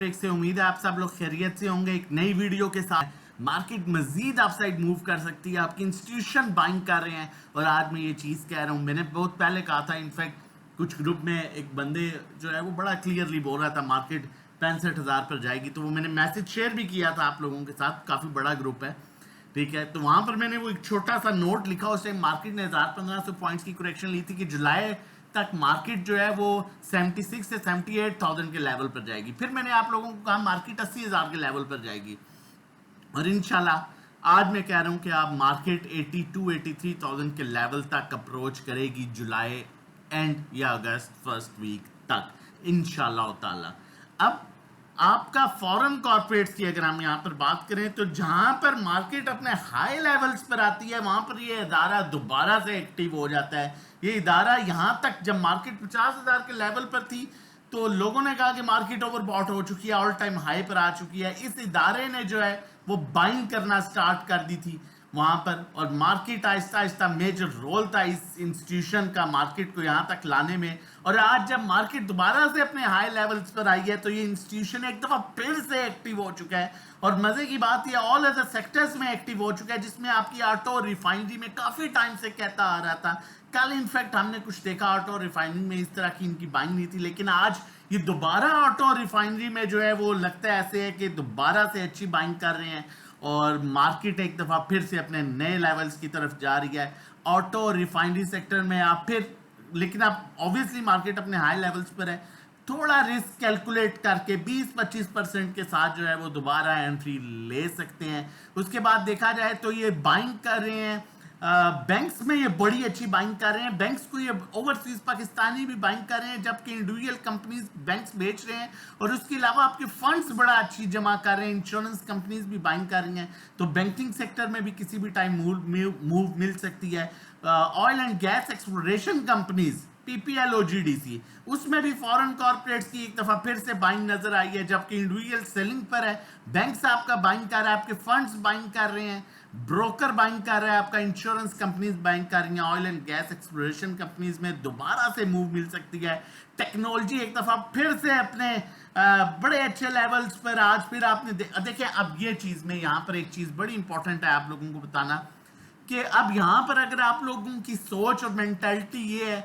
से उम्मीद है आप सब लोग खैरियत से होंगे। एक नई वीडियो के साथ मार्केट मजीद अपसाइड मूव कर सकती है, आपकी इंस्टीट्यूशन बाइंग कर रहे हैं। और आज मैं ये चीज़ कह रहा हूँ, मैंने बहुत पहले कहा था, इनफैक्ट कुछ ग्रुप में एक बंदे जो है वो बड़ा क्लियरली बोल रहा था मार्केट 65,000 पर जाएगी, तो वो मैंने मैसेज शेयर भी किया था आप लोगों के साथ। काफ़ी बड़ा ग्रुप है, ठीक है। तो वहां पर मैंने वो एक छोटा सा नोट लिखा, उस टाइम मार्केट ने 1,500 पॉइंट्स की करेक्शन ली थी कि जुलाई तक मार्केट जो है वो 76 से 78,000 के लेवल पर जाएगी। फिर मैंने आप लोगों को कहा मार्केट 80,000 के लेवल पर जाएगी, और इंशाल्लाह आज मैं कह रहा हूं कि आप मार्केट 82-83,000 के लेवल तक अप्रोच करेगी जुलाई एंड या अगस्त फर्स्ट वीक तक इंशाल्लाह ताला। अब आपका फॉरेन कॉर्पोरेट्स की अगर हम यहाँ पर बात करें तो जहां पर मार्केट अपने हाई लेवल्स पर आती है वहां पर ये इदारा दोबारा से एक्टिव हो जाता है। ये इदारा यहां तक जब मार्केट 50,000 के लेवल पर थी तो लोगों ने कहा कि मार्केट ओवरबॉट हो चुकी है, ऑल टाइम हाई पर आ चुकी है। इस इदारे ने जो है वो बाइंग करना स्टार्ट कर दी थी वहां पर, और market Aahista Aahista major role था इस इंस्टीट्यूशन का मार्केट को यहां तक लाने में। और आज जब मार्केट दोबारा से अपने हाई लेवल्स पर आई है तो ये इंस्टीट्यूशन एक दफा फिर से एक्टिव हो चुका है। और मजे की बात ये ऑल अदर सेक्टर्स में एक्टिव हो चुका है, जिसमें आपकी ऑटो रिफाइनरी में काफी टाइम से कहता आ रहा था। कल इनफैक्ट हमने कुछ देखा ऑटो रिफाइनरी में इस तरह की इनकी बाइंग नहीं थी, लेकिन आज ये दोबारा ऑटो रिफाइनरी में जो है वो लगता है ऐसे है कि दोबारा से अच्छी बाइंग कर रहे हैं और मार्केट एक दफा फिर से अपने नए लेवल्स की तरफ जा रही है। ऑटो रिफाइनरी सेक्टर में आप फिर, लेकिन आप ऑब्वियसली मार्केट अपने हाई लेवल्स पर है, थोड़ा रिस्क कैलकुलेट करके 20-25% के साथ जो है वो दोबारा एंट्री ले सकते हैं। उसके बाद देखा जाए तो ये बाइंग कर रहे हैं बैंक्स में, ये बड़ी अच्छी बाइंग कर रहे हैं। बैंक्स को ये ओवरसीज पाकिस्तानी भी बाइंग कर रहे हैं, जबकि इंडिविजुअल कंपनीज बैंक्स बेच रहे हैं। और उसके अलावा आपके फंड्स बड़ा अच्छी जमा कर रहे हैं, इंश्योरेंस कंपनीज भी बाइंग कर रही हैं। तो बैंकिंग सेक्टर में भी किसी भी टाइम मूव मिल सकती है। Oil and gas exploration companies PPL OGDC, उसमें भी फॉरेन कॉर्पोरेट्स की एक दफा फिर से बाइंग नजर आई है, जबकि इंडिविजुअल सेलिंग पर है। बैंक्स आपका बाइंग कर रहा है, आपके फंड्स बाइंग कर रहे हैं, ब्रोकर बाइंग कर रहा है, आपका इंश्योरेंस कंपनीज बाइंग कर रही हैं। Oil and gas exploration companies में दोबारा से मूव मिल सकती है। टेक्नोलॉजी एक दफा फिर से अपने बड़े अच्छे लेवल्स पर आज फिर आपने देखिए। अब ये चीज में यहाँ पर एक चीज बड़ी इंपॉर्टेंट है आप लोगों को बताना कि अब यहाँ पर अगर आप लोगों की सोच और मेंटालिटी ये है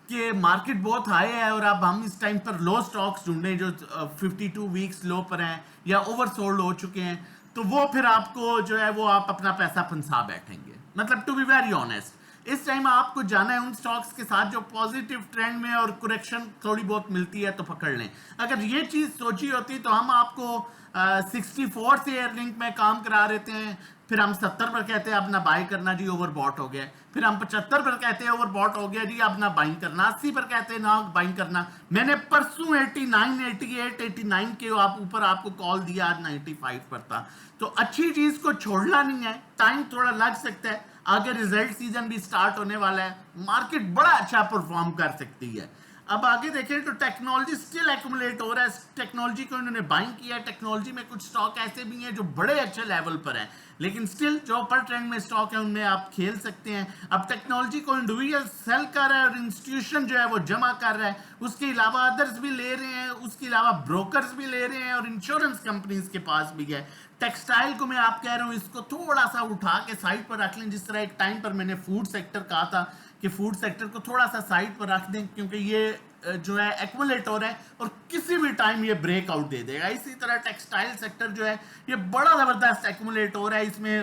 कि मार्केट बहुत हाई है और अब हम इस टाइम पर लो स्टॉक्स ढूंढें जो 52 वीक्स लो पर हैं या ओवरसोल्ड हो चुके हैं, तो वो फिर आपको जो है वो आप अपना पैसा फंसा बैठेंगे। मतलब टू बी वेरी ऑनेस्ट, इस टाइम आपको जाना है उन स्टॉक्स के साथ जो पॉजिटिव ट्रेंड में और करेक्शन थोड़ी बहुत मिलती है तो पकड़ लें। अगर ये चीज सोची होती तो हम आपको 64 से एयरलिंक में काम करा देते हैं, फिर हम 70 पर कहते हैं अब ना बाई करना जी ओवरबॉट हो गया, फिर हम 75 पर कहते हैं ओवरबॉट हो गया जी अब ना बाइंग करना, 80 पर कहते हैं ना बाइंग करना। मैंने परसों 89, 88, 89 के आप ऊपर आपको कॉल दिया, आज 95 पर था। तो अच्छी चीज को छोड़ना नहीं है, टाइम थोड़ा लग सकता है, आगे रिजल्ट सीजन भी स्टार्ट होने वाला है, मार्केट बड़ा अच्छा परफॉर्म कर सकती है। अब आगे देखें तो टेक्नोलॉजी स्टिल एक्यूमुलेट हो रहा है, टेक्नोलॉजी को इन्होंने बाइंग किया है। टेक्नोलॉजी में कुछ स्टॉक ऐसे भी हैं जो बड़े अच्छे लेवल पर हैं, लेकिन स्टिल जो अपर ट्रेंड में स्टॉक है उनमें आप खेल सकते हैं। अब टेक्नोलॉजी को इंडिविजुअल सेल कर रहा है और इंस्टीट्यूशन जो है वो जमा कर रहा है, उसके अलावा अदर्स भी ले रहे हैं, उसके अलावा ब्रोकर्स भी ले रहे हैं और इंश्योरेंस कंपनीज के पास भी है। टेक्सटाइल को मैं आप कह रहा हूं इसको थोड़ा सा उठा के साइड पर रख लें, जिस तरह एक टाइम पर मैंने फूड सेक्टर कहा था कि फूड सेक्टर को थोड़ा सा साइड पर रख दें, क्योंकि ये जो है एक्यूमुलेट हो रहा है और किसी भी टाइम ये ब्रेकआउट दे देगा। इसी तरह टेक्सटाइल सेक्टर जो है ये बड़ा जबरदस्त एक्यूमुलेट हो रहा है, इसमें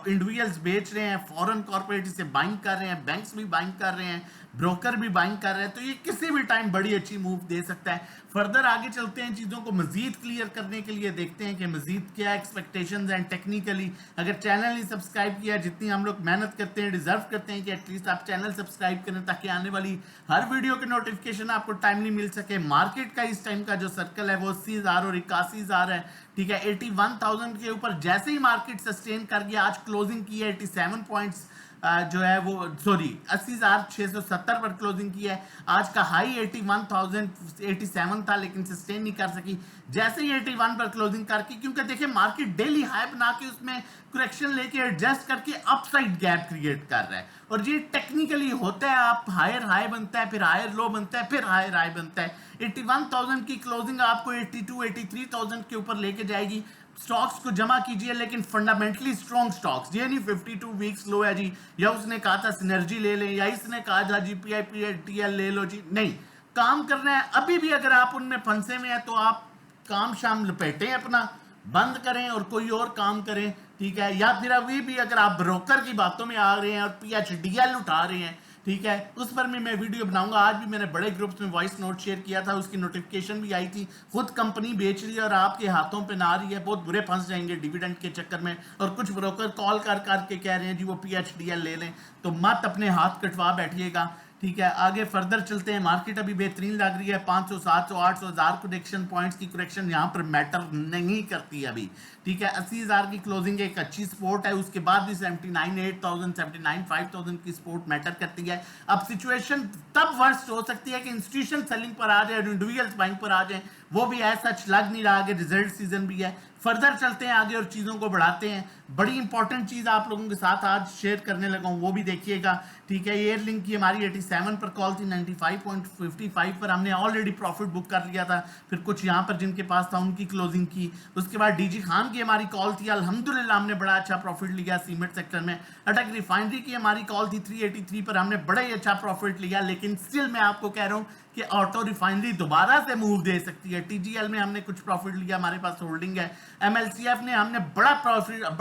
इंडिविजुअल्स बेच रहे हैं, फॉरेन कॉर्पोरेट इसे बाइंग कर रहे हैं, बैंक्स भी बाइंग कर रहे हैं, ब्रोकर भी बाइंग कर रहे हैं। तो ये किसी भी टाइम बड़ी अच्छी मूव दे सकता है। फर्दर आगे चलते हैं, चीजों को मजीद क्लियर करने के लिए देखते हैं कि मजीद क्या एक्सपेक्टेशंस हैं टेक्निकली। अगर चैनल नहीं सब्सक्राइब किया, जितनी हम लोग मेहनत करते हैं डिजर्व करते हैं कि एटलीस्ट आप चैनल सब्सक्राइब करें ताकि आने वाली हर वीडियो की नोटिफिकेशन आपको टाइमली मिल सके। मार्केट का इस टाइम का जो सर्कल है वो 80,000 और 81,000 है, ठीक है। 81,000 के ऊपर जैसे ही मार्केट सस्टेन कर गया, आज क्लोजिंग की है 87 पॉइंट्स जो है वो सॉरी 80,670 पर क्लोजिंग की है। आज का हाई 81,087 था लेकिन सस्टेन नहीं कर सकी। जैसे ही 81 पर क्लोजिंग करके, क्योंकि देखिए मार्केट डेली हाई बना के उसमें करेक्शन लेके एडजस्ट करके अपसाइड गैप क्रिएट कर रहा है, और ये टेक्निकली होता है। आप हायर हाई बनता है, फिर हायर लो बनता है, फिर हायर हाई बनता है। 81,000 की क्लोजिंग आपको 82 83,000 के ऊपर लेके जाएगी। स्टॉक्स को जमा कीजिए, लेकिन फंडामेंटली स्ट्रॉन्ग स्टॉक्स, ये नहीं 52 वीक्स लो है जी, या उसने कहा था सिनर्जी ले लें, या इसने कहा था जी PIPTL ले लो जी, नहीं, काम करना है। अभी भी अगर आप उनमें फंसे हुए हैं तो आप काम शाम लपेटें, अपना बंद करें और कोई और काम करें, ठीक है। या फिर अभी भी अगर आप ब्रोकर की बातों में आ रहे हैं और PHDL उठा रहे हैं, ठीक है, उस पर भी मैं वीडियो बनाऊंगा। आज भी मैंने बड़े ग्रुप्स में वॉइस नोट शेयर किया था, उसकी नोटिफिकेशन भी आई थी। खुद कंपनी बेच रही है और आपके हाथों पे ना आ रही है, बहुत बुरे फंस जाएंगे डिविडेंड के चक्कर में। और कुछ ब्रोकर कॉल कर करके कह रहे हैं जी वो PHDL ले लें, तो मत अपने हाथ कटवा बैठिएगा, ठीक है। आगे फर्दर चलते हैं। मार्केट अभी बेहतरीन लग रही है, 500 700 800 1000 करेक्शन पॉइंट्स की करेक्शन यहाँ पर मैटर नहीं करती अभी, ठीक है। 80,000 की क्लोजिंग एक अच्छी सपोर्ट है, उसके बाद भी 79,800 79,500 की सपोर्ट मैटर करती है। अब सिचुएशन तब वर्स्ट हो सकती है कि इंस्टीट्यूशन सेलिंग पर आ जाए, इंडिविजुअल्स बाइंग पर आ जाए, वो भी ऐसा सच लग नहीं रहा कि रिजल्ट सीजन भी है। फर्दर चलते हैं आगे और चीज़ों को बढ़ाते हैं। बड़ी इंपॉर्टेंट चीज़ आप लोगों के साथ आज शेयर करने लगा हूँ, वो भी देखिएगा, ठीक है। एयरलिंक की हमारी 87 पर कॉल थी, 95.55 पर हमने ऑलरेडी प्रॉफिट बुक कर लिया था। फिर कुछ यहाँ पर जिनके पास था उनकी क्लोजिंग की। उसके बाद DG खान की हमारी कॉल थी, अल्हम्दुलिल्लाह हमने बड़ा अच्छा प्रॉफिट लिया सीमेंट सेक्टर में। अटक रिफाइनरी की हमारी कॉल थी 383 पर, हमने बड़ा ही अच्छा प्रॉफिट लिया। लेकिन स्टिल मैं आपको कह रहा हूँ कि ऑटो रिफाइनरी दोबारा से मूव दे सकती है। TGL में हमने कुछ प्रॉफिट लिया, हमारे पास होल्डिंग है। MLCF ने हमने बड़ा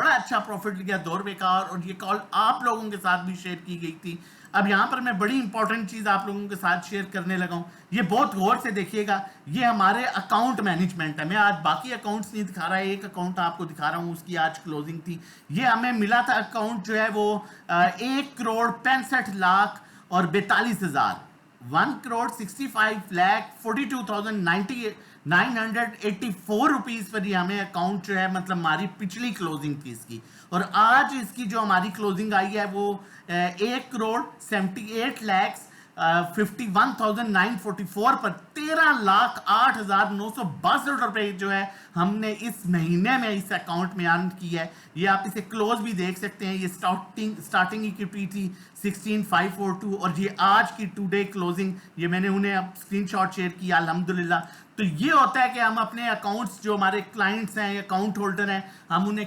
अच्छा प्रॉफिट लिया 2 रुपए का, और ये कॉल आप लोगों के साथ भी शेयर की गई थी। अब यहाँ पर मैं बड़ी इंपॉर्टेंट चीज आप लोगों के साथ शेयर करने लगा हूँ, ये बहुत गौर से देखिएगा। ये हमारे अकाउंट मैनेजमेंट है। मैं आज बाकी अकाउंट्स नहीं दिखा रहा, एक अकाउंट आपको दिखा रहा हूँ, उसकी आज क्लोजिंग थी। ये हमें मिला था अकाउंट जो है वो 1,65,42,000 1,65,42,984 रुपीज पर ये हमें अकाउंट जो है, मतलब हमारी पिछली क्लोजिंग थी इसकी। और आज इसकी जो हमारी क्लोजिंग आई है वो 1,78,51,944 पर 13,08,962 रुपए जो है हमने इस महीने में इस अकाउंट में अर्न की है। ये आप इसे क्लोज भी देख सकते हैं। ये स्टार्टिंग इक्विटी थी 16,542, और ये आज की टुडे क्लोजिंग, ये मैंने उन्हें अब स्क्रीनशॉट शेयर किया अल्हम्दुलिल्लाह। तो ये होता है कि हम अपने अकाउंट्स, जो हमारे क्लाइंट्स हैं, अकाउंट होल्डर हैं, हम उन्हें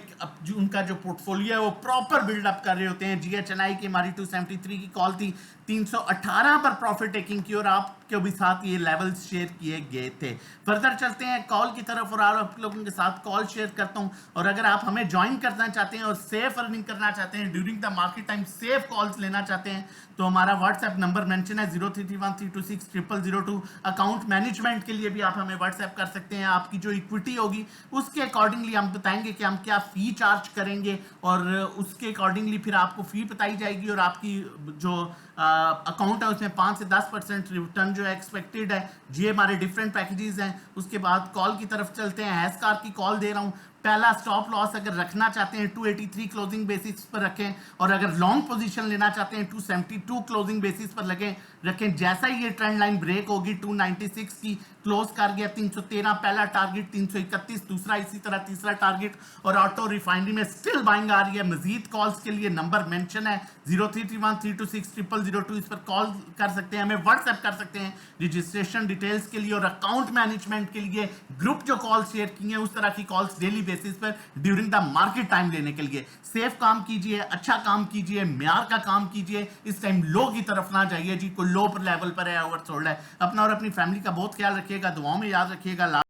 उनका जो पोर्टफोलियो है वो प्रॉपर बिल्डअप कर रहे होते हैं। GHNI की हमारी 273 की कॉल थी, 318 पर प्रॉफिट टेकिंग की, और आपके भी साथ ये लेवल्स शेयर किए गए थे। फर्दर चलते हैं कॉल की तरफ, और आप लोगों के साथ कॉल शेयर करता हूं। और अगर आप हमें ज्वाइन करना चाहते हैं और सेफ अर्निंग करना चाहते हैं during the market time, safe calls लेना चाहते हैं, तो हमारा व्हाट्सएप नंबर मेंशन है 0331326002। अकाउंट मैनेजमेंट के लिए भी आप हमें व्हाट्सएप कर सकते हैं। आपकी जो इक्विटी होगी उसके अकॉर्डिंगली हम बताएंगे कि हम क्या फी चार्ज करेंगे, और उसके अकॉर्डिंगली फिर आपको फी बताई जाएगी, और आपकी जो अकाउंट है उसमें 5 से 10% रिटर्न जो है एक्सपेक्टेड है। ये हमारे डिफरेंट पैकेजेस हैं। उसके बाद कॉल की तरफ चलते हैं। हैस्कार की कॉल दे रहा हूँ। पहला स्टॉप लॉस अगर रखना चाहते हैं 283 क्लोजिंग बेसिस पर रखें, और अगर लॉन्ग पोजीशन लेना चाहते हैं 272 क्लोजिंग बेसिस पर रखें। जैसा ही ये ट्रेंड लाइन ब्रेक होगी 296 की क्लोज कर गया, 313 पहला टारगेट, 331 दूसरा, इसी तरह तीसरा टारगेट। और ऑटो रिफाइनरी में स्टिल बाइंग आ रही है। मजीद कॉल्स के लिए नंबर मेंशन है 0331326002, इस पर कॉल कर सकते हैं, हमें व्हाट्सएप कर सकते हैं रजिस्ट्रेशन डिटेल्स के लिए। और अकाउंट मैनेजमेंट के लिए ग्रुप जो कॉल शेयर की हैं उस तरह की कॉल्स डेली बेसिस पर ड्यूरिंग द मार्केट टाइम लेने के लिए। सेफ काम कीजिए, अच्छा काम कीजिए, म्यार का काम कीजिए। इस टाइम लो की तरफ ना जाइए जी, कोई लो लेवल पर है, ओवरसोल्ड है। अपना और अपनी फैमिली का बहुत ख्याल रखिएगा, दुआओं में याद रखिएगा।